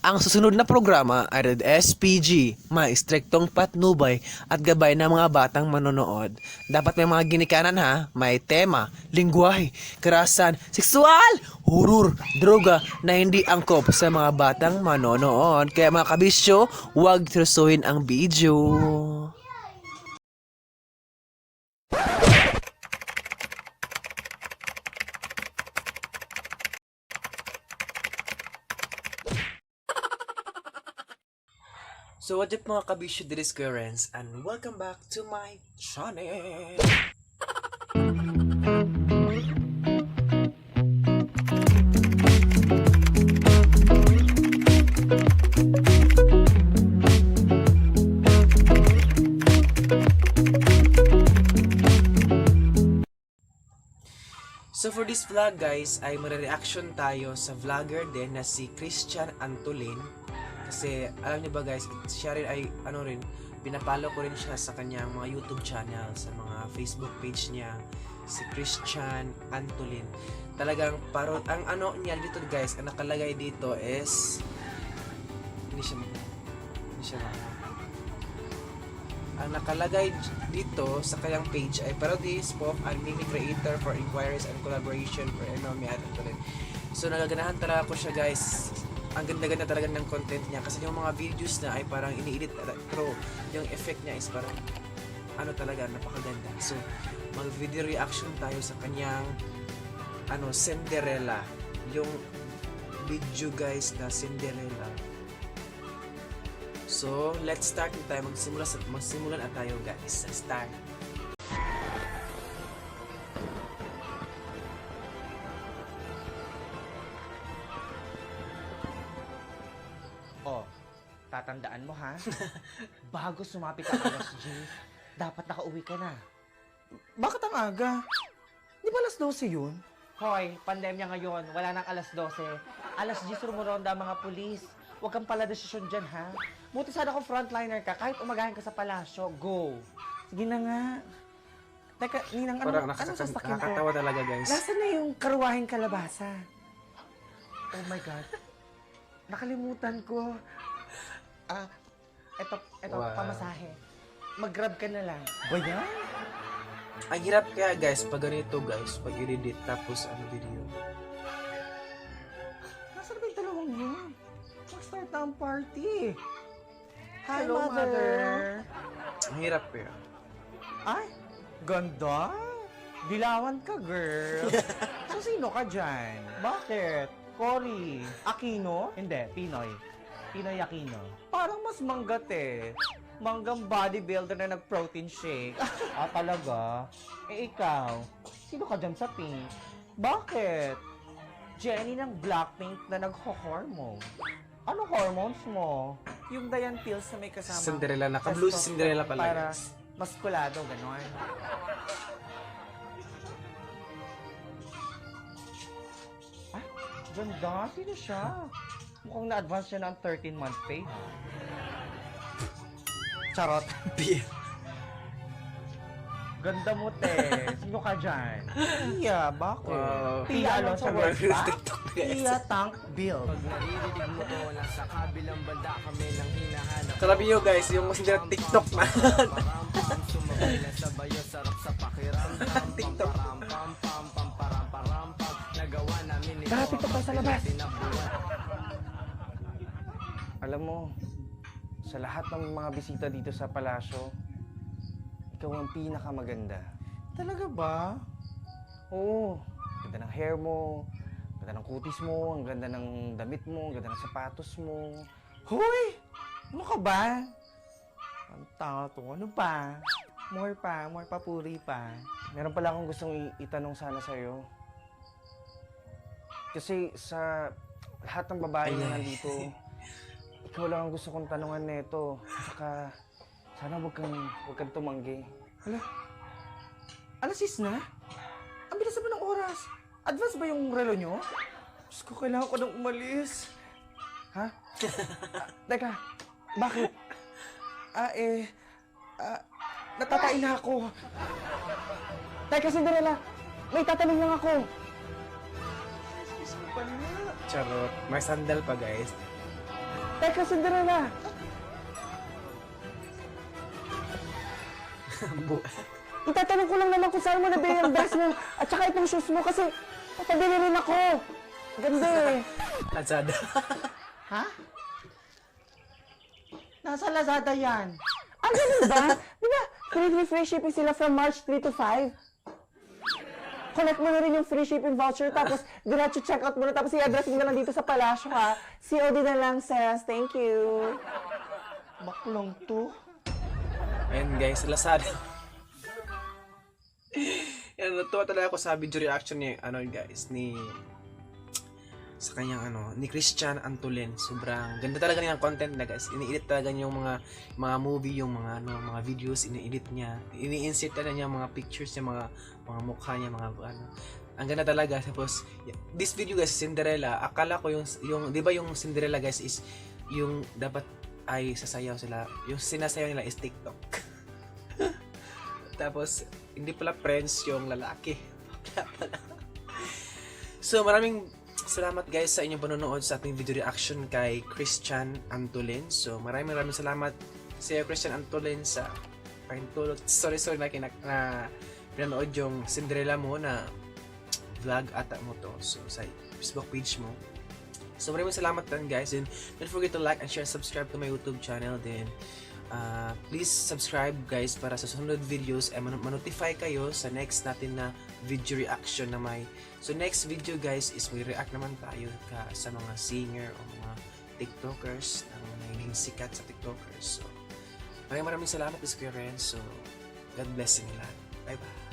Ang susunod na programa ay Red SPG, may istriktong patnubay at gabay ng mga batang manonood. Dapat may mga ginikanan ha, may tema, lingwahe, karahasan, sexual, horror, droga na hindi angkop sa mga batang manonood. Kaya mga kabisyo, huwag seryosohin ang video. So what up mga kabisyo, this is Kuya Renz, and welcome back to my channel. So for this vlog guys, ay magre-reaction tayo sa vlogger din na si Christian Antolin. Kasi alam niyo ba guys, siya rin ay pinapalo ko rin siya sa kanyang mga YouTube channel, sa mga Facebook page niya, si Christian Antolin. Talagang ang niya dito guys, ang nakalagay dito is hindi siya ang nakalagay dito sa kanyang page ay parody, spoof, and mimic creator for inquiries and collaboration for Enomi at Antolin. So nagaganahan talaga ko siya guys. Ang ganda-ganda talaga ng content niya kasi yung mga videos na ay parang ini-edit pero yung effect niya is parang talaga napakaganda. So mag-video reaction tayo sa kanyang Cinderella, yung video guys na Cinderella. So let's start na tayo, magsimula na tayo guys. Let's start. Tatandaan mo ha, bago sumapit ang alas 10, dapat nakauwi ka na. Bakit ang aga? Di ba alas 12 yun? Hoy, pandemya ngayon, wala nang alas 12. Alas 10 rumuronda ang mga pulis. Huwag kang pala desisyon dyan ha. Buti sana kung frontliner ka, kahit umagahin ka sa palasyo, go. Sige na nga. Teka, Ninang, Parang ano sasakyan ko? nakakatawa talaga guys. Nasaan na yung karuwahing kalabasa? Oh my God. Nakalimutan ko. Eto, Wow. pamasahe. Mag-grab ka na lang. Ba yan? Ang hirap kaya guys pag ganito guys, pag i-edit tapos video. Nasaan ba yung dalawang yun? Mag-start na ang party. Hi, Hello, Mother. Ang hirap kaya. Ay, ganda. Dilawan ka, girl. So, sino ka dyan? Bakit? Cory. Aquino? Hindi, Pinoy. Pinoy Aquino. Parang mas manggat eh. Manggang bodybuilder na nag-protein shake. Ah, talaga? Eh, ikaw? Sino ka dyan sa pink? Bakit? Jenny ng Blackpink na nagho-hormone. Ano hormones mo? Yung Dayan pills na may kasama. Cinderella, naka-blue si Cinderella pala Para guys. maskulado, gano'n. Ah, ganda. Sino siya? Mukhang na-advance siya ng 13-month pay. Charot. Ganda mo, te. Sino ka dyan? Iya, bakit? Wow. Tia Alonso Works ba? TikTok guys. Iya Tank Bill. Pag naririnig mo to, nasa kabilang banda kami nang hinahanap. Sabi nyo guys, yung mas nila TikTok na. Param-pam, sumabay na sabayo, sarap sa pakiramdam. TikTok. Pam-pam-pam, pam-param-param-pam. Nagawa namin ito. TikTok pa sa labas. Alam mo, sa lahat ng mga bisita dito sa palasyo, ikaw ang pinakamaganda. Talaga ba? Oo. Ganda ng hair mo, ganda ng kutis mo, ang ganda ng damit mo, ang ganda ng sapatos mo. Hoy! Ano ka ba? Ang tanga to. Ano pa? More pa, puri pa. Meron pala akong gustong itanong sana sa'yo. Kasi sa lahat ng babae na nandito, ikaw lang ang gusto kong tanungan nito. Saka, sana huwag kang tumanggi. Hala? Alas 6 na? Ang bilis naman ng oras. Advance ba yung relo nyo? Diyos ko, kailangan ko nang umalis. Ha? Teka, bakit? Natatain na ako. Teka, Cinderella, may tatanong lang ako. Charot. May sandal pa guys. Teka, Cinderella! Itatanong ko lang naman kung saan mo nabili ang dress mo at saka itong shoes mo kasi papabili rin ako. Ganda eh. Lazada. Ha? Nasa Lazada yan. Ah, ganun ba? Di ba, free shipping sila from March 3 to 5? Connect mo na rin yung free shipping voucher tapos diretso check out mo na tapos i-address mo na lang dito sa palasyo ha. COD na lang, sis. Thank you. Baklong to. Ayun guys, Lazada. Yan, natuwa talaga ako sa video reaction ni, guys, sa kanyang ni Christian Antolin. Sobrang ganda talaga niyang content na guys. Ini-edit talaga niya yung mga movie, yung mga videos, ini-edit niya. Ini-insert talaga niya mga pictures niya, mga mukha niya, ang ganda talaga. Tapos this video guys, Cinderella, akala ko yung 'di ba yung Cinderella guys is yung dapat ay sasayaw sila. Yung sinasayaw nila is TikTok. Tapos hindi pala friends yung lalaki. So maraming salamat guys sa inyong panonood sa ating video reaction kay Christian Antolin. So maraming salamat sa iyo, Christian Antolin, sa pahintulot. Sorry na pinanood yung Cinderella mo na vlog ata mo to. So sa Facebook page mo. So maraming salamat din guys. And don't forget to like and share and subscribe to my YouTube channel. Then please subscribe guys para sa susunod videos ay manotify kayo sa next natin na video reaction na may. So next video guys is may react naman tayo sa mga singer o mga TikTokers na naging sikat sa TikTokers. So maraming salamat, Kuya Ren. So God bless you lahat. Bye bye.